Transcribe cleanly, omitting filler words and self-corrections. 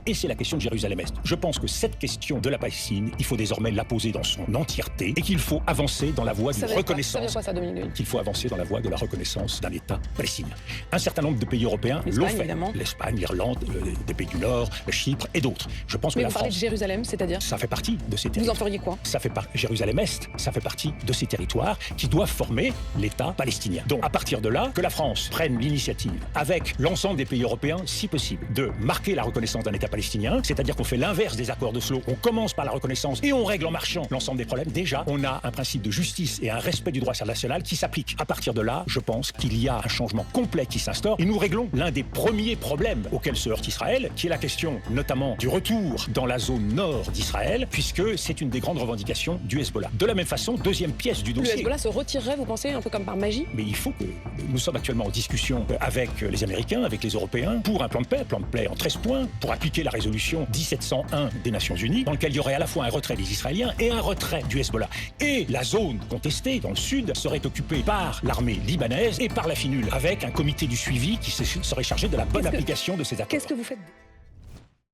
et c'est la question de Jérusalem-Est. Je pense que cette question de la Palestine, il faut désormais la poser dans son entièreté et qu'il faut avancer dans la voie d'une reconnaissance. Ça veut dire quoi, ça, Dominique Gueule ? Qu'il faut avancer dans la voie de la reconnaissance d'un État palestinien. Un certain nombre de pays européens l'ont fait. Évidemment. L'Espagne, l'Irlande, des pays du Nord, Chypre et d'autres. Je pense que Mais la vous parlez France, de Jérusalem, c'est-à-dire ? ça fait partie de ces Vous territoires. en feriez quoi ? Jérusalem-Est, ça fait partie de ces territoires qui doivent former l'État palestinien. Donc, à partir de là, que la France prenne l'initiative, avec l'ensemble des pays européens, si possible, de marquer la reconnaissance d'un État palestinien, c'est-à-dire qu'on fait l'inverse des accords d'Oslo, on commence par la reconnaissance et on règle en marchant l'ensemble des problèmes. Déjà, on a un principe de justice et un respect du droit international qui s'applique. À partir de là, je pense qu'il y a un changement complet qui s'instaure et nous réglons l'un des premiers problèmes auxquels se heurte Israël, qui est la question notamment du retour dans la zone nord d'Israël, puisque c'est une des grandes revendications du Hezbollah. De la même façon, deuxième pièce du Le dossier. Hezbollah se retirerait, vous pensez, un peu comme par magie ? Mais il faut que nous sommes actuellement en discussion avec les Américains, avec les Européens, pour un plan de paix en 13 points, pour appliquer la résolution 1701 des Nations Unies, dans lequel il y aurait à la fois un retrait des Israéliens et un retrait du Hezbollah. Et la zone contestée, dans le sud, serait occupée par l'armée libanaise et par la FINUL, avec un comité du suivi qui serait chargé de la bonne application de ces accords. Qu'est-ce que vous faites ?